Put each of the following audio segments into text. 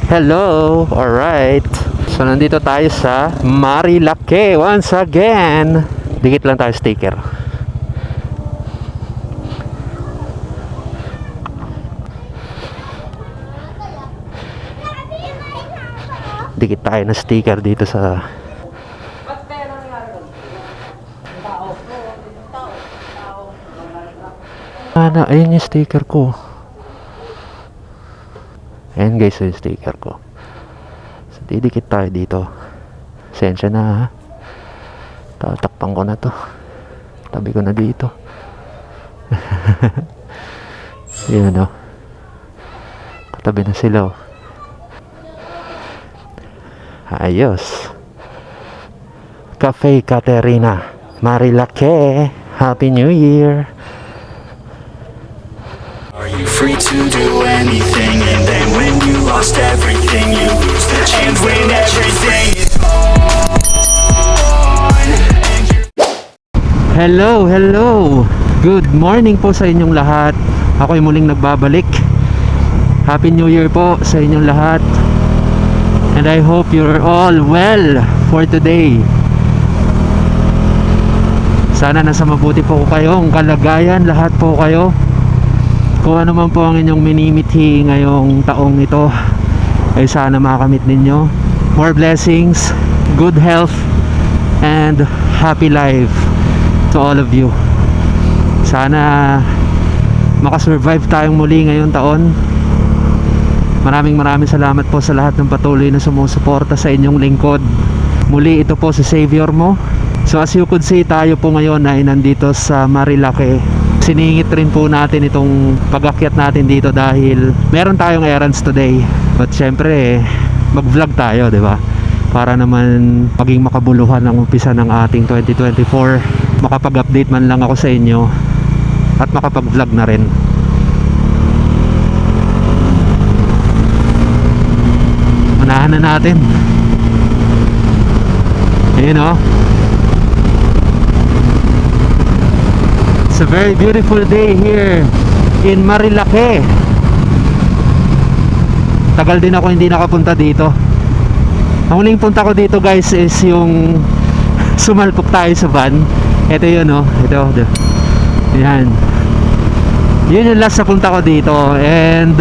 Hello! Alright. So, nandito tayo sa Marilake once again. Dikit lang tayo sticker. Dikit tayo na sticker dito sa... ayun yung sticker ko. Ayan guys, yung sticker ko. So, didikit tayo dito. Sensya na ha. Tatakpan ko na to. Tabi ko na dito. Yun o. Katabi na sila o. Ayos. Cafe Caterina, Marilake. Happy New Year. Are you free to do anything? And then when you lost everything, you lose the chance when everything is gone. Hello, hello. Good morning po sa inyong lahat. Ako'y muling nagbabalik. Happy New Year po sa inyong lahat. And I hope you're all well for today. Sana nasa mabuti po kayong kalagayan, lahat po kayo. Kung ano man po ang inyong minimithi ngayong taong ito, ay sana makamit ninyo. More blessings, good health, and happy life to all of you. Sana makasurvive tayong muli ngayong taon. Maraming salamat po sa lahat ng patuloy na sumusuporta sa inyong lingkod. Muli ito po si Savior mo. So as you could see, tayo po ngayon ay nandito sa Marilake. Siningit rin po natin itong pag-akyat natin dito dahil meron tayong errands today. But syempre, mag-vlog tayo, di ba? Para naman maging makabuluhan ang umpisa ng ating 2024. Makapag-update man lang ako sa inyo at makapag-vlog na rin. Unahan na natin. Ayun o. It's a very beautiful day here in Marilake. Tagal din ako hindi nakapunta dito. Ang huling punta ko dito guys is yung sumalpok tayo sa van. Ito yun o. Ito. Yan. Yun yung last na punta ko dito. And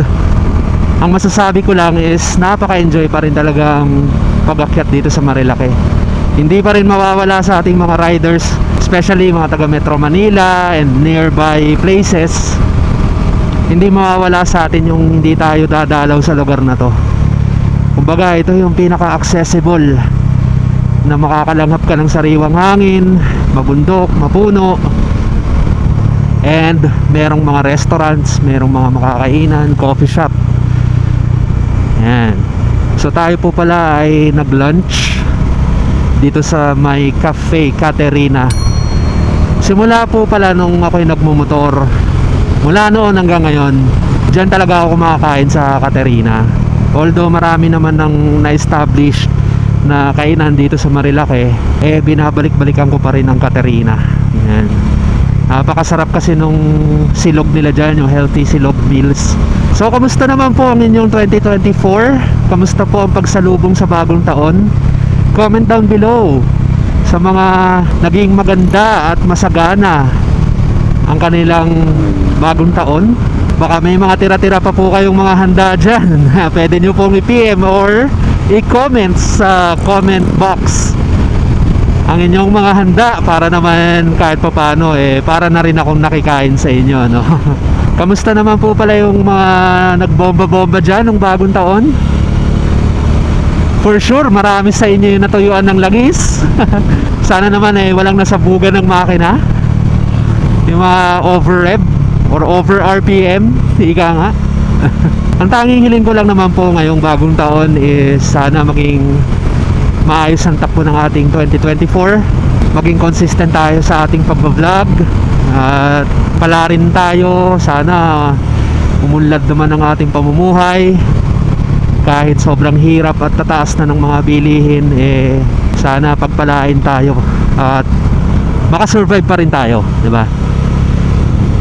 ang masasabi ko lang is napaka-enjoy pa rin talaga ang pag-akyat dito sa Marilake. Hindi pa rin mawawala sa ating mga riders, especially mga taga Metro Manila and nearby places. Hindi mawawala sa atin yung hindi tayo dadalaw sa lugar na to. Kumbaga ito yung pinaka-accessible na makakalanghap ka ng sariwang hangin, mabundok, mapuno, and merong mga restaurants, merong mga makakainan, coffee shop. Yan. So tayo po pala ay nag-lunch dito sa may Cafe Caterina. Simula po pala nung ako'y nagmumotor, mula noon hanggang ngayon, dyan talaga ako kumakain sa Caterina. Although marami naman ng na-establish na kainan dito sa Marilake, binabalik-balikan ko pa rin ang Caterina. Yan. Napakasarap kasi nung silog nila dyan, yung healthy silog meals. So kamusta naman po ang inyong 2024? Kamusta po ang pagsalubong sa bagong taon? Comment down below sa mga naging maganda at masagana ang kanilang bagong taon. Baka may mga tira-tira pa po kayong mga handa dyan. Pwede nyo pong i-PM or i-comment sa comment box ang inyong mga handa para naman kahit pa paano para na rin akong nakikain sa inyo, no? Kamusta naman po pala yung mga nagbomba-bomba dyan ng bagong taon? For sure, marami sa inyo yung natuyuan ng langis. Sana naman walang nasabugan ng makina. Yung mga over-rev or over-RPM, ika nga. Ang tanging hiling ko lang naman po ngayong bagong taon is sana maging maayos ang takbo ng ating 2024. Maging consistent tayo sa ating pag-vlog. At pala rin tayo, sana umunlad naman ang ating pamumuhay. Kahit sobrang hirap at tataas na ng mga bilihin, sana pagpalain tayo at makasurvive pa rin tayo, di ba?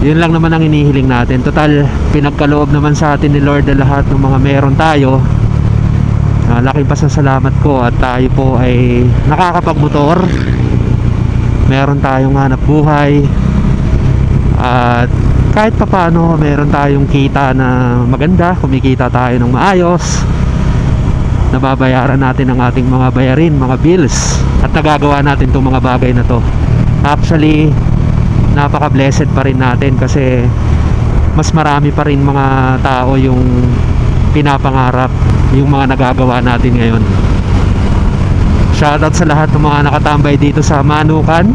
Yun lang naman ang inihiling natin. Total, pinagkaloob naman sa atin ni Lord na lahat ng mga meron tayo Laking pasasalamat ko at tayo po ay nakakapagmotor. Meron tayong hanap buhay. At kahit papaano meron tayong kita na maganda, kumikita tayo ng maayos. Nababayaran natin ang ating mga bayarin, mga bills. At nagagawa natin itong mga bagay na to. Actually, napaka-blessed pa rin natin kasi mas marami pa rin mga tao yung pinapangarap yung mga nagagawa natin ngayon. Shoutout sa lahat ng mga nakatambay dito sa Manukan.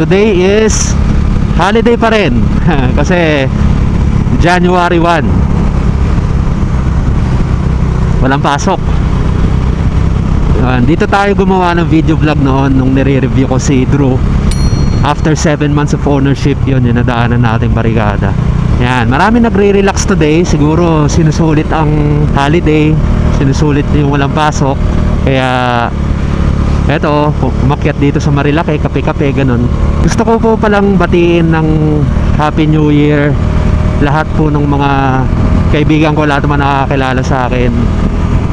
Today is holiday pa rin kasi January 1. Walang pasok. Dito tayo gumawa ng video vlog noon nung nire-review ko si Drew. After 7 months of ownership, yun yung nadaanan nating barikada. Yan, marami nagre-relax today. Siguro sinusulit ang holiday, sinusulit yung walang pasok. Kaya eto, umakyat dito sa Marilake, kape-kape, ganun. Gusto ko po palang batiin ng Happy New Year lahat po ng mga kaibigan ko, lahat naman nakakilala sa akin.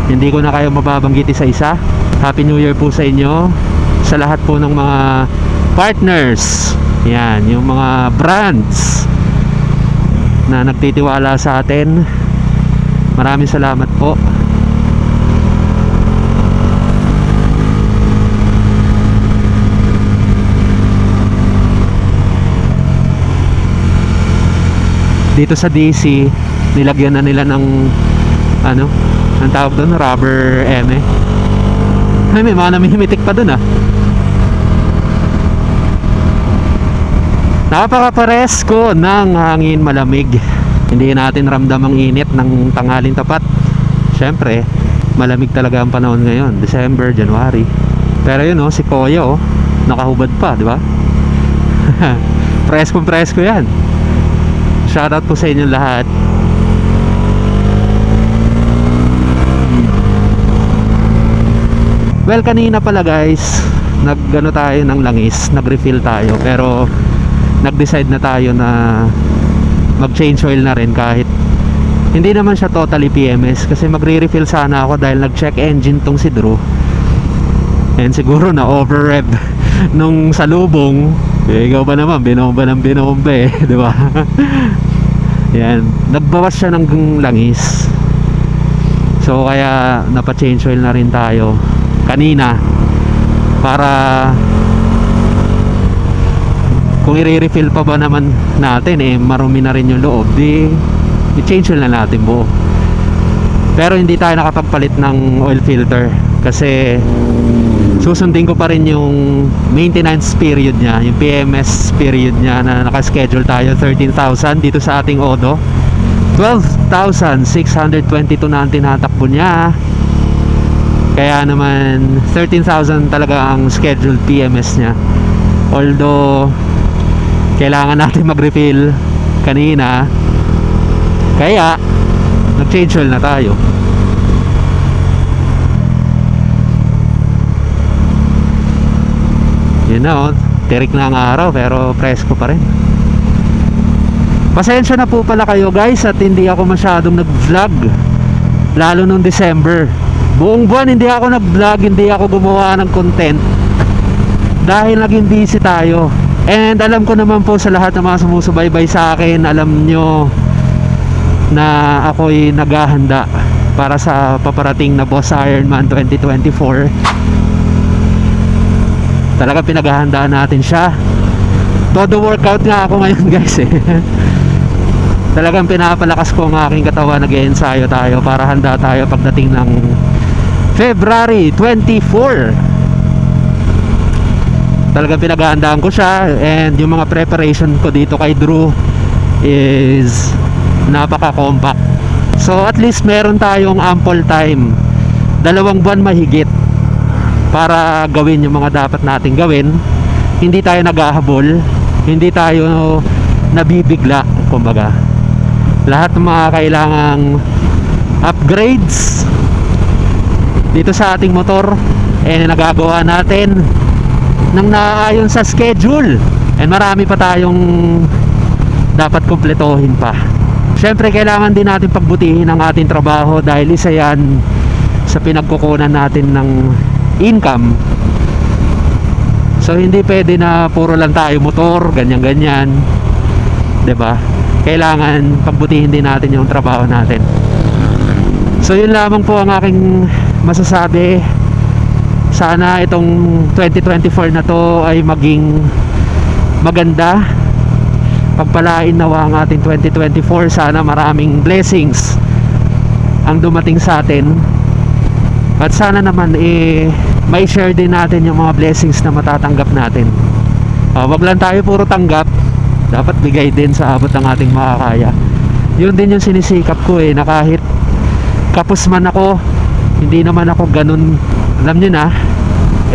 Hindi ko na kayo mababanggit isa-isa. Happy New Year po sa inyo. Sa lahat po ng mga partners, yan, yung mga brands na nagtitiwala sa atin. Maraming salamat po. Dito sa DC, nilagyan na nila ng ano, ang tawag doon, rubber eme. Ay, may mga namimitik pa doon ah. Napaka-presko ng hangin, malamig. Hindi natin ramdam ang init ng tanghaling tapat. Siyempre, malamig talaga ang panahon ngayon, December, January. Pero yun oh, si Koya oh, nakahubad pa, di ba? Presko yan. Shoutout po sa inyo lahat. Well, kanina pala guys, nag-ano tayo ng langis, nag-refill tayo, pero nag-decide na tayo na mag-change oil na rin kahit hindi naman siya totally PMS, kasi magre-refill sana ako dahil nag-check engine tong si Drew. And siguro na over-rev nung salubong. Ikaw ba naman, binomba eh, di ba? Yan, nagbawas siya ng langis. So kaya napa-change oil na rin tayo kanina para kung i-refill pa ba naman natin eh marumi na rin yung loob, di i-change oil na natin buo. Pero hindi tayo nakapagpalit ng oil filter kasi susundin ko pa rin yung maintenance period niya, yung PMS period niya na nakaschedule tayo 13,000 dito sa ating Odo. 12,622 na ang tinatakbo niya. Kaya naman 13,000 talaga ang scheduled PMS niya. Although kailangan natin mag-refill kanina, kaya nag-change oil na tayo. Yun na oh, tirik na ang araw pero presko pa rin. Pasensya na po pala kayo guys at hindi ako masyadong nag-vlog, lalo nung December. Buong buwan hindi ako nag-vlog, hindi ako gumawa ng content dahil naging busy tayo. And alam ko naman po sa lahat ng mga sumusubaybay sa akin, alam nyo na ako'y naghahanda para sa paparating na Boss Ironman 2024. Talaga pinaghahandaan natin siya. Todo workout nga ako ngayon guys eh. Talagang pinapalakas ko ang aking katawan, nag-e-ensayo tayo para handa tayo pagdating ng February 24. Talagang pinaghahandaan ko siya. And yung mga preparation ko dito kay Drew is napaka-compact. So at least meron tayong ample time, 2 buwan mahigit, para gawin yung mga dapat nating gawin. Hindi tayo naghahabol, hindi tayo nabibigla. Kumbaga lahat ng mga kailangang upgrades dito sa ating motor nagagawa natin nang naaayon sa schedule. And marami pa tayong dapat kumpletohin pa. Syempre kailangan din natin pagbutihin ang ating trabaho dahil isa yan sa pinagkukunan natin ng income. So hindi pwede na puro lang tayo motor, ganyan-ganyan, 'di ba? Kailangan pagbutihin din natin yung trabaho natin. So yun lamang po ang aking masasabi. Sana itong 2024 na to ay maging maganda. Pagpalain nawa ang ating 2024. Sana maraming blessings ang dumating sa atin. At sana naman may share din natin yung mga blessings na matatanggap natin. Wag lang tayo puro tanggap, dapat bigay din sa abot ng ating makakaya. Yun din yung sinisikap ko na kahit kapos man ako, hindi naman ako ganun, alam nyo na,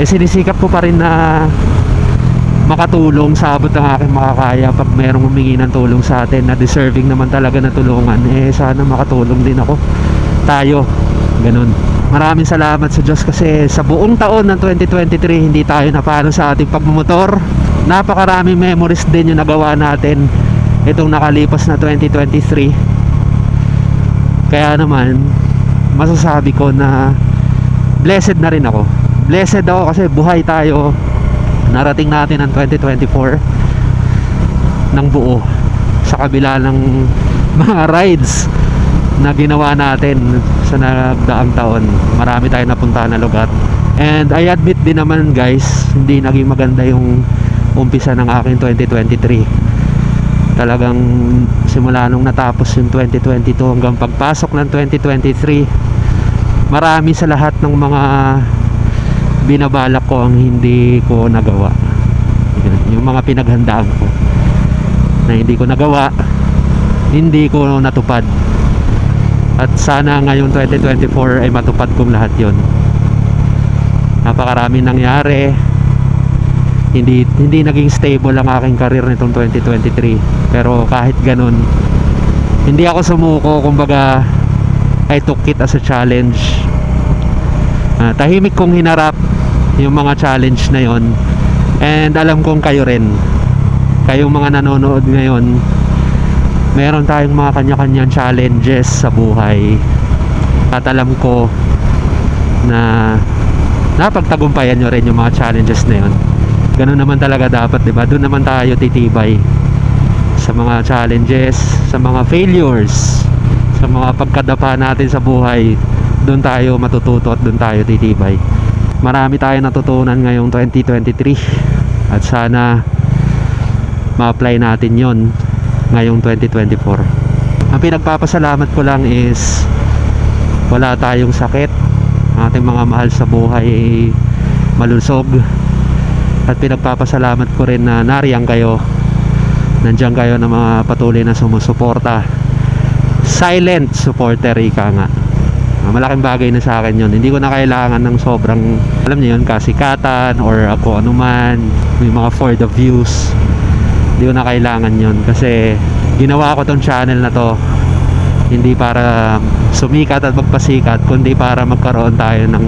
sinisikap ko pa rin na makatulong sa abot ng aking makakaya. Pag merong humingi ng tulong sa atin na deserving naman talaga na tulungan, sana makatulong din ako, tayo, ganun. Maraming salamat sa Diyos kasi sa buong taon ng 2023 hindi tayo napalo sa ating pagmumotor. Napakaraming memories din yung nagawa natin itong nakalipas na 2023. Kaya naman masasabi ko na blessed na rin ako. Blessed ako kasi buhay tayo. Narating natin ang 2024 ng buo sa kabila ng mga rides na ginawa natin sa nagdaang taon. Marami tayong napuntahan na lugar. And I admit din naman guys, hindi naging maganda yung umpisa ng aking 2023. Talagang simula nung natapos yung 2022 hanggang pagpasok ng 2023, marami sa lahat ng mga binabalak ko ang hindi ko nagawa. Yung mga pinaghandaan ko na hindi ko nagawa, hindi ko natupad. At sana ngayong 2024 ay matupad kong lahat yon. Napakarami nangyari. Hindi naging stable ang aking career nitong 2023. Pero kahit ganun, hindi ako sumuko. Kumbaga, I took it as a challenge. Tahimik kong hinarap yung mga challenge na yon. And alam kong kayo rin, kayong mga nanonood ngayon, meron tayong mga kanya-kanyang challenges sa buhay. At alam ko na napagtagumpayan nyo rin yung mga challenges na yun. Ganun naman talaga dapat, diba? Doon naman tayo titibay sa mga challenges, sa mga failures, sa mga pagkadapa natin sa buhay. Doon tayo matututo at doon tayo titibay. Marami tayong natutunan ngayong 2023 at sana ma-apply natin yon ngayong 2024. Ang pinagpapasalamat ko lang is wala tayong sakit, ating mga mahal sa buhay ay malusog. At pinagpapasalamat ko rin na nariyan kayo, nandiyan kayo na mga patuloy na sumusuporta. Silent supporter, ika nga. Malaking bagay na sa akin yun. Hindi ko na kailangan ng sobrang, alam niyo yun, kasikatan or ako anuman, may mga for the views. Hindi ko na kailangan yun kasi ginawa ko tong channel na to hindi para sumikat at magpasikat, kundi para magkaroon tayo ng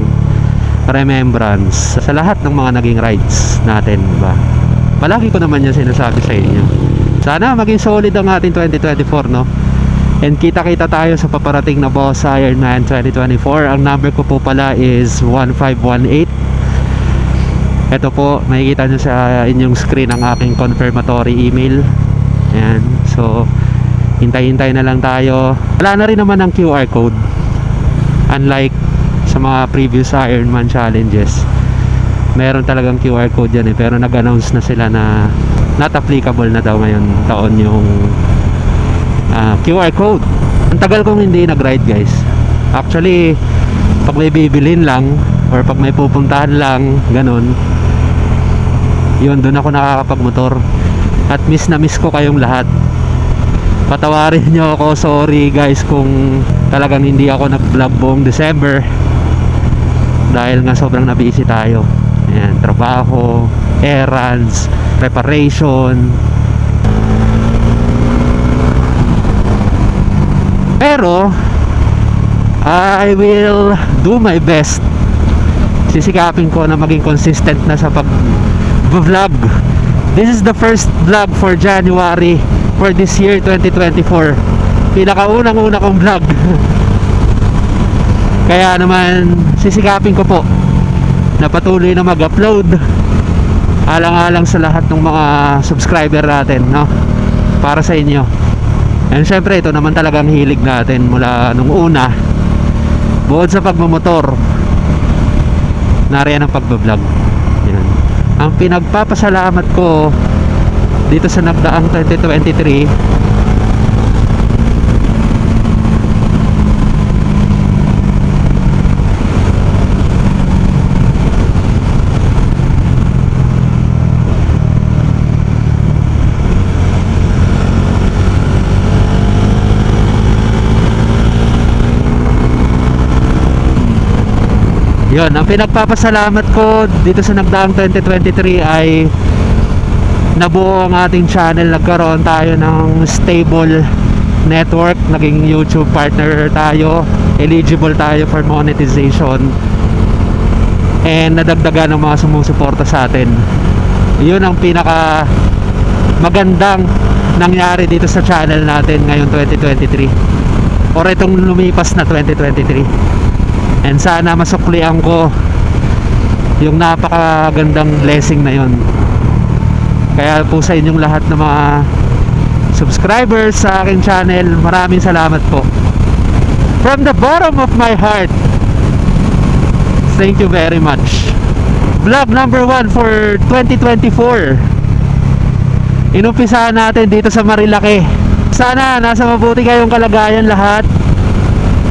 remembrance sa lahat ng mga naging rides natin, diba? Palagi ko naman yan sinasabi sa inyo. Sana maging solid ang ating 2024, no? And kita-kita tayo sa paparating na Boss Ironman 2024. Ang number ko po pala is 1518. Ito po, makikita nyo sa inyong screen ang aking confirmatory email. Ayan. So, hintay-hintay na lang tayo. Wala na rin naman ang QR code. Unlike sa mga previous Ironman challenges. Meron talagang QR code yan pero nag-announce na sila na not applicable na daw ngayon taon yung QR code. Ang tagal kong hindi nag-ride guys. Actually, pag may bibilin lang or pag may pupuntahan lang, ganun, yun, doon ako nakakapagmotor. At miss na miss ko kayong lahat. Patawarin nyo ako, sorry guys kung talagang hindi ako nag-vlog buong December dahil nga sobrang na-busy tayo. Ayan, trabaho, errands, preparation. Pero I will do my best. Sisikapin ko na maging consistent na sa pag-vlog. This is the first vlog for January for this year 2024. pinakaunang-una kong vlog. Kaya naman sisikapin ko po na patuloy na mag-upload alang-alang sa lahat ng mga subscriber natin, no? Para sa inyo. And syempre ito naman talagang hilig natin mula nung una. Bukod sa pagmamotor, nariyan ang pagbablog. Yan. Ang pinagpapasalamat ko dito sa nagdaang 2023, yun, ang pinagpapasalamat ko dito sa nagdaang 2023 ay nabuo ang ating channel. Nagkaroon tayo ng stable network, naging YouTube partner tayo, eligible tayo for monetization, and nadagdagan ng mga sumusuporta sa atin. Yun ang pinaka magandang nangyari dito sa channel natin ngayon 2023 or itong lumipas na 2023. And sana masuklian ko yung napakagandang blessing na yon. Kaya po sa inyong lahat ng mga subscribers sa aking channel, maraming salamat po. From the bottom of my heart, thank you very much. Vlog number 1 for 2024. Inumpisahan natin dito sa Marilake. Sana nasa mabuti kayong kalagayan lahat.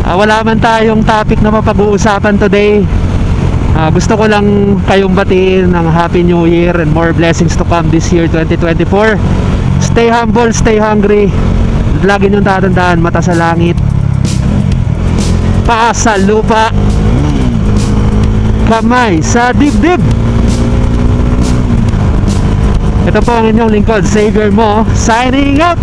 Wala man tayong topic na mapag-uusapan today. Gusto ko lang kayong batiin ng Happy New Year and more blessings to come this year 2024. Stay humble, stay hungry. Lagi niyong tatandaan, mata sa langit, paa sa lupa, kamay sa dibdib. Ito po ang inyong lingkod, Savior Mo, signing out.